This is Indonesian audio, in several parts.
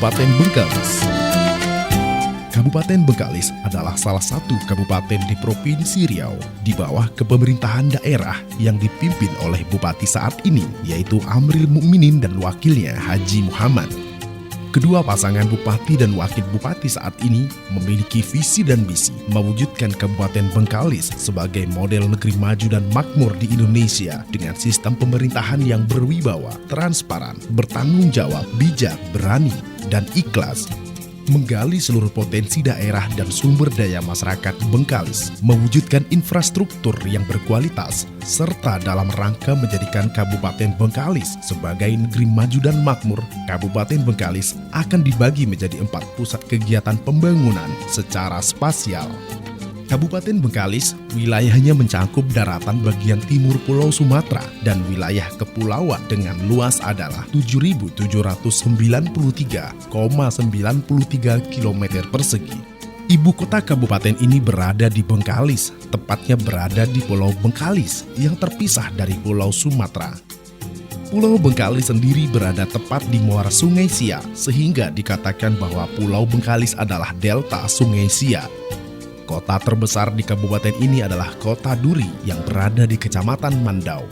Kabupaten Bengkalis. Kabupaten Bengkalis adalah salah satu kabupaten di Provinsi Riau di bawah kepemerintahan daerah yang dipimpin oleh Bupati saat ini, yaitu Amril Mukminin dan wakilnya Haji Muhammad. Kedua pasangan Bupati dan Wakil Bupati saat ini memiliki visi dan misi mewujudkan Kabupaten Bengkalis sebagai model negeri maju dan makmur di Indonesia dengan sistem pemerintahan yang berwibawa, transparan, bertanggung jawab, bijak, berani, dan ikhlas. Menggali seluruh potensi daerah dan sumber daya masyarakat Bengkalis, mewujudkan infrastruktur yang berkualitas, serta dalam rangka menjadikan Kabupaten Bengkalis sebagai negeri maju dan makmur. Kabupaten Bengkalis akan dibagi menjadi 4 pusat kegiatan pembangunan secara spasial. Kabupaten Bengkalis wilayahnya mencakup daratan bagian timur Pulau Sumatera dan wilayah kepulauan dengan luas adalah 7.793,93 km persegi. Ibu kota kabupaten ini berada di Bengkalis, tepatnya berada di Pulau Bengkalis yang terpisah dari Pulau Sumatera. Pulau Bengkalis sendiri berada tepat di muara Sungai Siak, sehingga dikatakan bahwa Pulau Bengkalis adalah delta Sungai Siak. Kota terbesar di kabupaten ini adalah Kota Duri yang berada di Kecamatan Mandau.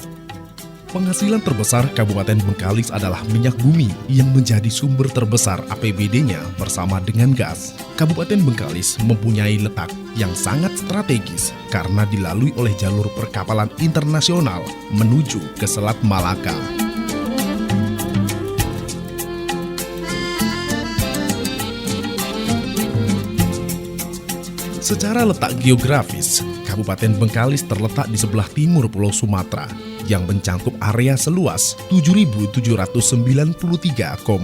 Penghasilan terbesar Kabupaten Bengkalis adalah minyak bumi yang menjadi sumber terbesar APBD-nya bersama dengan gas. Kabupaten Bengkalis mempunyai letak yang sangat strategis karena dilalui oleh jalur perkapalan internasional menuju ke Selat Malaka. Secara letak geografis, Kabupaten Bengkalis terletak di sebelah timur Pulau Sumatera yang mencakup area seluas 7.793,93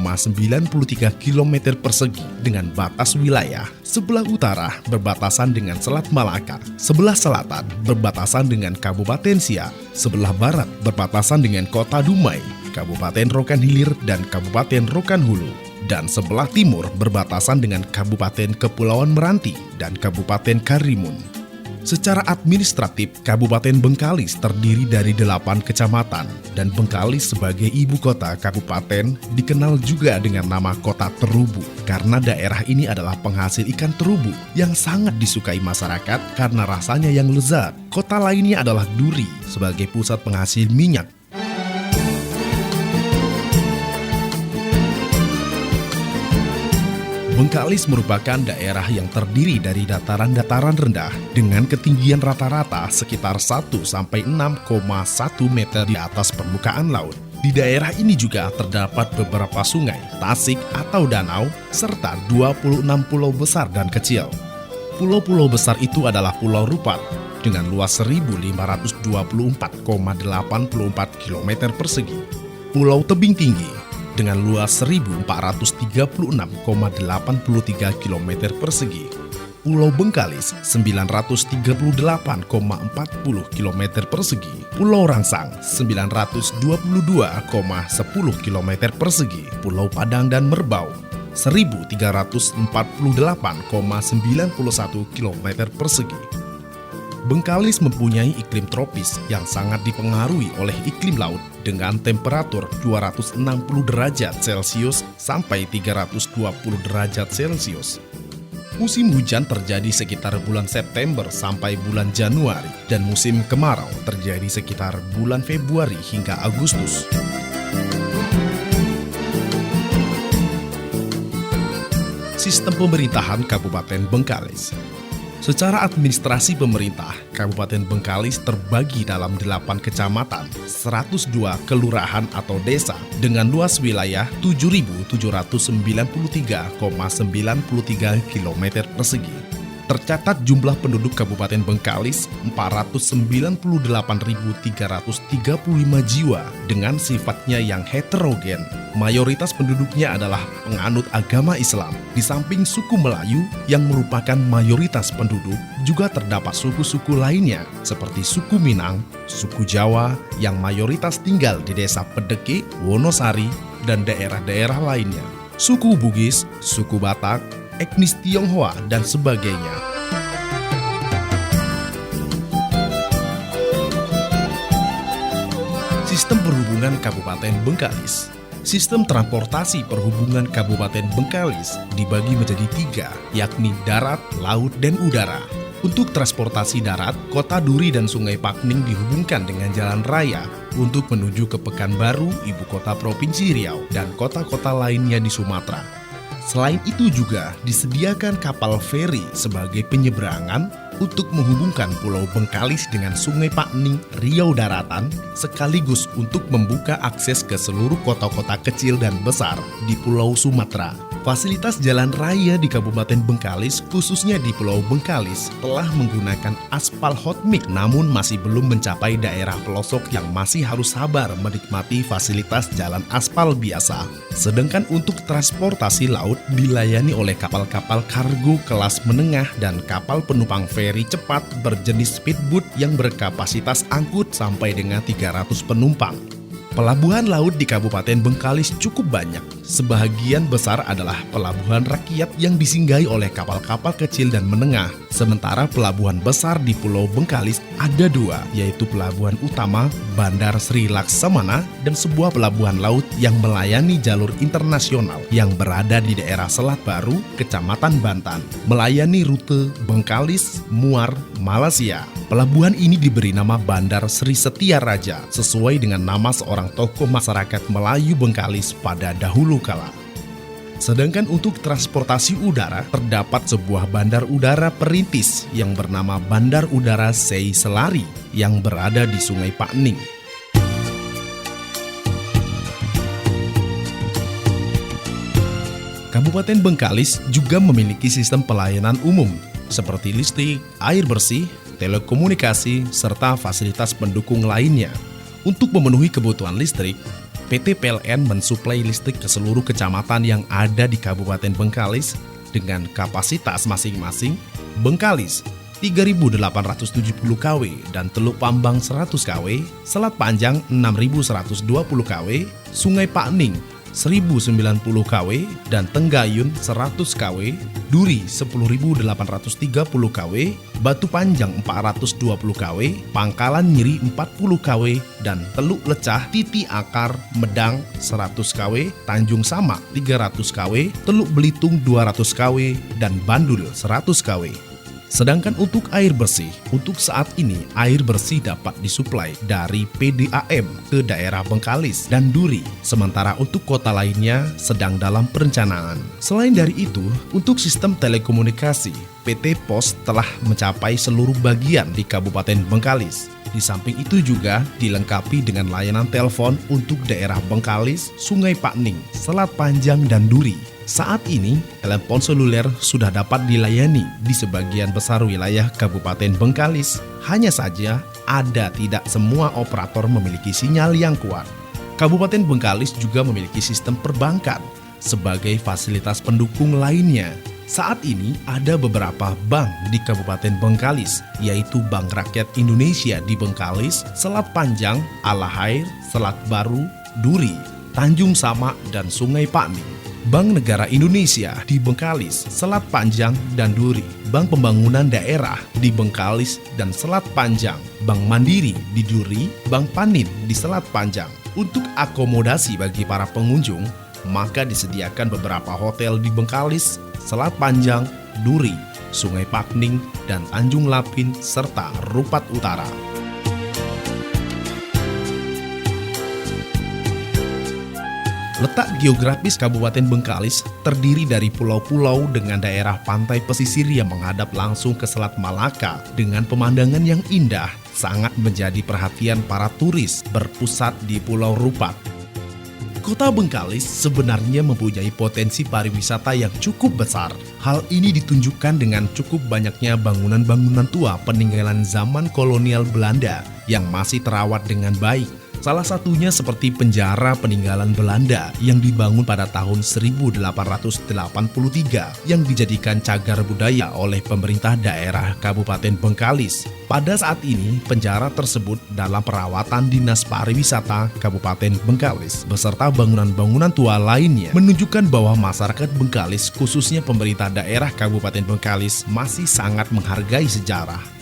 km persegi dengan batas wilayah. Sebelah utara berbatasan dengan Selat Malaka, sebelah selatan berbatasan dengan Kabupaten Siak, sebelah barat berbatasan dengan Kota Dumai, Kabupaten Rokan Hilir dan Kabupaten Rokan Hulu, dan sebelah timur berbatasan dengan Kabupaten Kepulauan Meranti dan Kabupaten Karimun. Secara administratif, Kabupaten Bengkalis terdiri dari 8 kecamatan, dan Bengkalis sebagai ibu kota kabupaten dikenal juga dengan nama Kota Terubu, karena daerah ini adalah penghasil ikan terubu yang sangat disukai masyarakat karena rasanya yang lezat. Kota lainnya adalah Duri sebagai pusat penghasil minyak. Bengkalis merupakan daerah yang terdiri dari dataran-dataran rendah dengan ketinggian rata-rata sekitar 1-6,1 meter di atas permukaan laut. Di daerah ini juga terdapat beberapa sungai, tasik atau danau, serta 26 pulau besar dan kecil. Pulau-pulau besar itu adalah Pulau Rupat dengan luas 1.524,84 km persegi, Pulau Tebing Tinggi dengan luas 1.436,83 km persegi, Pulau Bengkalis 938,40 km persegi, Pulau Rangsang 922,10 km persegi, Pulau Padang dan Merbau 1.348,91 km persegi. Bengkalis mempunyai iklim tropis yang sangat dipengaruhi oleh iklim laut dengan temperatur 260 derajat Celcius sampai 320 derajat Celcius. Musim hujan terjadi sekitar bulan September sampai bulan Januari, dan musim kemarau terjadi sekitar bulan Februari hingga Agustus. Sistem pemerintahan Kabupaten Bengkalis. Secara administrasi pemerintah, Kabupaten Bengkalis terbagi dalam 8 kecamatan, 102 kelurahan atau desa dengan luas wilayah 7.793,93 km persegi. Tercatat jumlah penduduk Kabupaten Bengkalis 498.335 jiwa dengan sifatnya yang heterogen. Mayoritas penduduknya adalah penganut agama Islam. Di samping suku Melayu yang merupakan mayoritas penduduk, juga terdapat suku-suku lainnya seperti suku Minang, suku Jawa yang mayoritas tinggal di desa Pedeke, Wonosari, dan daerah-daerah lainnya, suku Bugis, suku Batak, etnis Tionghoa, dan sebagainya. Sistem perhubungan Kabupaten Bengkalis. Sistem transportasi perhubungan Kabupaten Bengkalis dibagi menjadi 3, yakni darat, laut, dan udara. Untuk transportasi darat, Kota Duri dan Sungai Pakning dihubungkan dengan jalan raya untuk menuju ke Pekanbaru, ibu kota Provinsi Riau, dan kota-kota lainnya di Sumatera. Selain itu juga disediakan kapal feri sebagai penyeberangan untuk menghubungkan Pulau Bengkalis dengan Sungai Pakning, Riau Daratan, sekaligus untuk membuka akses ke seluruh kota-kota kecil dan besar di Pulau Sumatera. Fasilitas jalan raya di Kabupaten Bengkalis, khususnya di Pulau Bengkalis, telah menggunakan aspal hot mix, namun masih belum mencapai daerah pelosok yang masih harus sabar menikmati fasilitas jalan aspal biasa. Sedangkan untuk transportasi laut dilayani oleh kapal-kapal kargo kelas menengah dan kapal penumpang feri cepat berjenis speedboat yang berkapasitas angkut sampai dengan 300 penumpang. Pelabuhan laut di Kabupaten Bengkalis cukup banyak. Sebahagian besar adalah pelabuhan rakyat yang disinggahi oleh kapal-kapal kecil dan menengah. Sementara pelabuhan besar di Pulau Bengkalis ada 2, yaitu pelabuhan utama Bandar Sri Laksamana dan sebuah pelabuhan laut yang melayani jalur internasional yang berada di daerah Selat Baru, Kecamatan Bantan, melayani rute Bengkalis, Muar, Malaysia. Pelabuhan ini diberi nama Bandar Sri Setia Raja sesuai dengan nama seorang tokoh masyarakat Melayu Bengkalis pada dahulu kala. Sedangkan untuk transportasi udara, terdapat sebuah bandar udara perintis yang bernama Bandar Udara Sei Selari yang berada di Sungai Pakning. Kabupaten Bengkalis juga memiliki sistem pelayanan umum seperti listrik, air bersih, telekomunikasi, serta fasilitas pendukung lainnya. Untuk memenuhi kebutuhan listrik, PT PLN mensuplai listrik ke seluruh kecamatan yang ada di Kabupaten Bengkalis dengan kapasitas masing-masing. Bengkalis 3.870 kW dan Teluk Pambang 100 kW, Selat Panjang 6.120 kW, Sungai Pakning 1090 kW dan Tenggayun 100 kW, Duri 10.830 kW, Batu Panjang 420 kW, Pangkalan Nyeri 40 kW dan Teluk Lecah, Titi Akar, Medang 100 kW, Tanjung Samak 300 kW, Teluk Belitung 200 kW dan Bandul 100 kW. Sedangkan untuk air bersih, untuk saat ini air bersih dapat disuplai dari PDAM ke daerah Bengkalis dan Duri, sementara untuk kota lainnya sedang dalam perencanaan. Selain dari itu, untuk sistem telekomunikasi, PT Pos telah mencapai seluruh bagian di Kabupaten Bengkalis. Di samping itu juga dilengkapi dengan layanan telepon untuk daerah Bengkalis, Sungai Pakning, Selat Panjang, dan Duri. Saat ini, telepon seluler sudah dapat dilayani di sebagian besar wilayah Kabupaten Bengkalis. Hanya saja, tidak semua operator memiliki sinyal yang kuat. Kabupaten Bengkalis juga memiliki sistem perbankan sebagai fasilitas pendukung lainnya. Saat ini ada beberapa bank di Kabupaten Bengkalis, yaitu Bank Rakyat Indonesia di Bengkalis, Selat Panjang, Alahair, Selat Baru, Duri, Tanjung Samak, dan Sungai Pakning. Bank Negara Indonesia di Bengkalis, Selat Panjang, dan Duri, Bank Pembangunan Daerah di Bengkalis dan Selat Panjang, Bank Mandiri di Duri, Bank Panin di Selat Panjang. Untuk akomodasi bagi para pengunjung, maka disediakan beberapa hotel di Bengkalis, Selat Panjang, Duri, Sungai Pakning, dan Tanjung Lapin, serta Rupat Utara. Letak geografis Kabupaten Bengkalis terdiri dari pulau-pulau dengan daerah pantai pesisir yang menghadap langsung ke Selat Malaka dengan pemandangan yang indah, sangat menjadi perhatian para turis berpusat di Pulau Rupat. Kota Bengkalis sebenarnya mempunyai potensi pariwisata yang cukup besar. Hal ini ditunjukkan dengan cukup banyaknya bangunan-bangunan tua peninggalan zaman kolonial Belanda yang masih terawat dengan baik. Salah satunya seperti penjara peninggalan Belanda yang dibangun pada tahun 1883 yang dijadikan cagar budaya oleh pemerintah daerah Kabupaten Bengkalis. Pada saat ini, penjara tersebut dalam perawatan Dinas Pariwisata Kabupaten Bengkalis beserta bangunan-bangunan tua lainnya menunjukkan bahwa masyarakat Bengkalis, khususnya pemerintah daerah Kabupaten Bengkalis, masih sangat menghargai sejarah.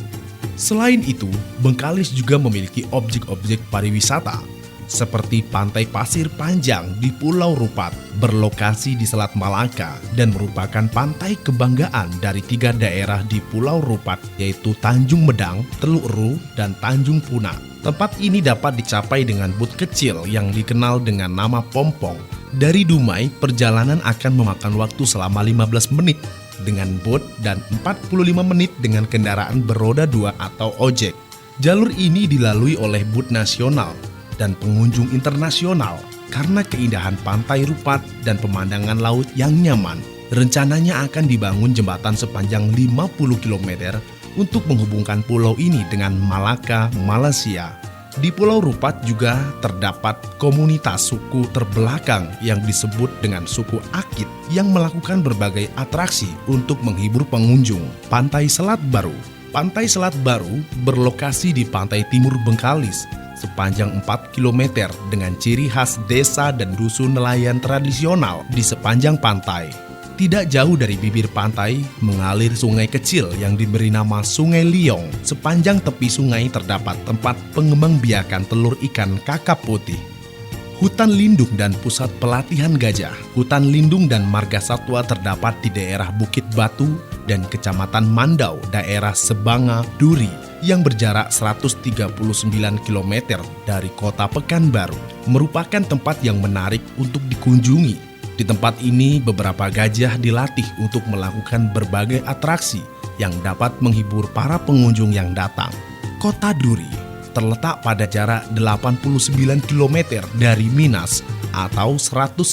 Selain itu, Bengkalis juga memiliki objek-objek pariwisata. seperti Pantai Pasir Panjang di Pulau Rupat, berlokasi di Selat Malaka dan merupakan pantai kebanggaan dari 3 daerah di Pulau Rupat, yaitu Tanjung Medang, Teluk Ru, dan Tanjung Puna. Tempat ini dapat dicapai dengan bot kecil yang dikenal dengan nama Pompong. Dari Dumai, perjalanan akan memakan waktu selama 15 menit dengan bot dan 45 menit dengan kendaraan beroda 2 atau ojek. Jalur ini dilalui oleh bot nasional dan pengunjung internasional karena keindahan Pantai Rupat dan pemandangan laut yang nyaman. Rencananya akan dibangun jembatan sepanjang 50 km untuk menghubungkan pulau ini dengan Malaka, Malaysia. Di Pulau Rupat juga terdapat komunitas suku terbelakang yang disebut dengan suku Akit yang melakukan berbagai atraksi untuk menghibur pengunjung. Pantai Selat Baru. Pantai Selat Baru berlokasi di pantai timur Bengkalis sepanjang 4 km dengan ciri khas desa dan dusun nelayan tradisional di sepanjang pantai. Tidak jauh dari bibir pantai mengalir sungai kecil yang diberi nama Sungai Liong. Sepanjang tepi sungai terdapat tempat pengembangbiakan telur ikan kakap putih. Hutan lindung dan pusat pelatihan gajah. Hutan lindung dan marga satwa terdapat di daerah Bukit Batu dan Kecamatan Mandau, daerah Sebanga, Duri, yang berjarak 139 km dari kota Pekanbaru, merupakan tempat yang menarik untuk dikunjungi. Di tempat ini, beberapa gajah dilatih untuk melakukan berbagai atraksi yang dapat menghibur para pengunjung yang datang. Kota Duri terletak pada jarak 89 km dari Minas atau 119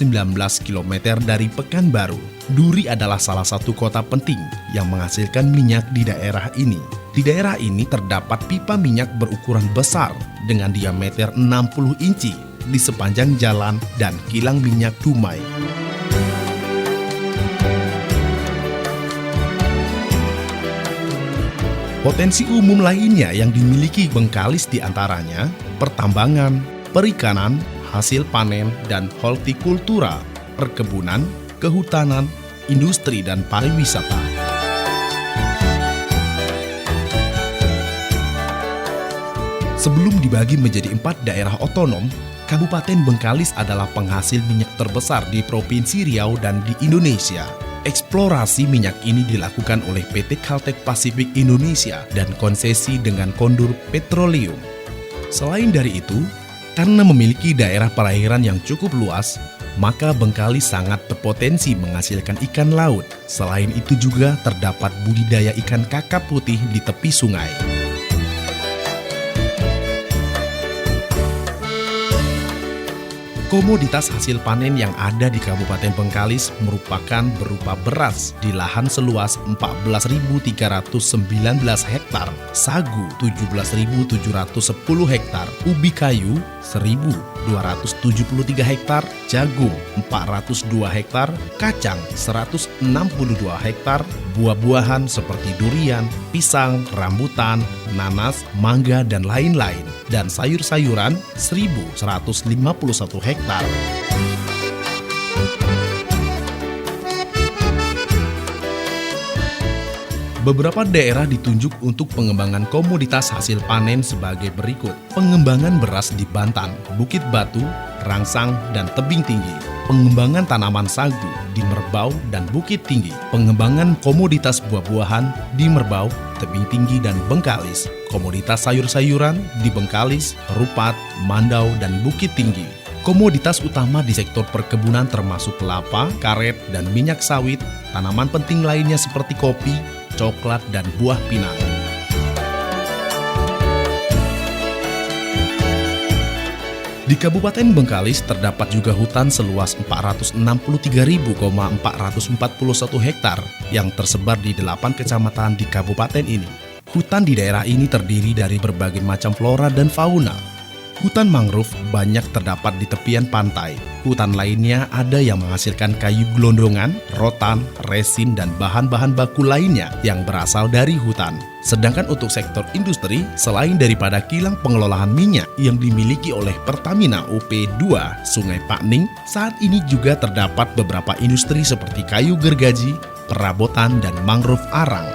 km dari Pekanbaru. Duri adalah salah satu kota penting yang menghasilkan minyak di daerah ini. Di daerah ini terdapat pipa minyak berukuran besar dengan diameter 60 inci di sepanjang jalan dan kilang minyak Dumai. Potensi umum lainnya yang dimiliki Bengkalis diantaranya pertambangan, perikanan, hasil panen, dan hortikultura, perkebunan, kehutanan, industri, dan pariwisata. Sebelum dibagi menjadi 4 daerah otonom, Kabupaten Bengkalis adalah penghasil minyak terbesar di Provinsi Riau dan di Indonesia. Eksplorasi minyak ini dilakukan oleh PT Caltek Pacific Indonesia dan konsesi dengan Kondur Petroleum. Selain dari itu, karena memiliki daerah perairan yang cukup luas, maka Bengkalis sangat berpotensi menghasilkan ikan laut. Selain itu juga terdapat budidaya ikan kakap putih di tepi sungai. Komoditas hasil panen yang ada di Kabupaten Bengkalis merupakan berupa beras di lahan seluas 14.319 hektar, sagu 17.710 hektar, ubi kayu 1.273 hektar, jagung 402 hektar, kacang 162 hektar, buah-buahan seperti durian, pisang, rambutan, nanas, mangga, dan lain-lain, dan sayur-sayuran 1.151 hektar. Beberapa daerah ditunjuk untuk pengembangan komoditas hasil panen sebagai berikut. Pengembangan beras di Bantan, Bukit Batu, Rangsang, dan Tebing Tinggi. Pengembangan tanaman sagu di Merbau dan Bukit Tinggi. Pengembangan komoditas buah-buahan di Merbau, Tebing Tinggi, dan Bengkalis. Komoditas sayur-sayuran di Bengkalis, Rupat, Mandau, dan Bukit Tinggi. Komoditas utama di sektor perkebunan termasuk kelapa, karet, dan minyak sawit. Tanaman penting lainnya seperti kopi, coklat, dan buah pinang. Di Kabupaten Bengkalis terdapat juga hutan seluas 463.441 hektar yang tersebar di 8 kecamatan di kabupaten ini. Hutan di daerah ini terdiri dari berbagai macam flora dan fauna. Hutan mangrove banyak terdapat di tepian pantai. Hutan lainnya ada yang menghasilkan kayu gelondongan, rotan, resin, dan bahan-bahan baku lainnya yang berasal dari hutan. Sedangkan untuk sektor industri, selain daripada kilang pengelolaan minyak yang dimiliki oleh Pertamina UP2 Sungai Pakning, saat ini juga terdapat beberapa industri seperti kayu gergaji, perabotan, dan mangrove arang.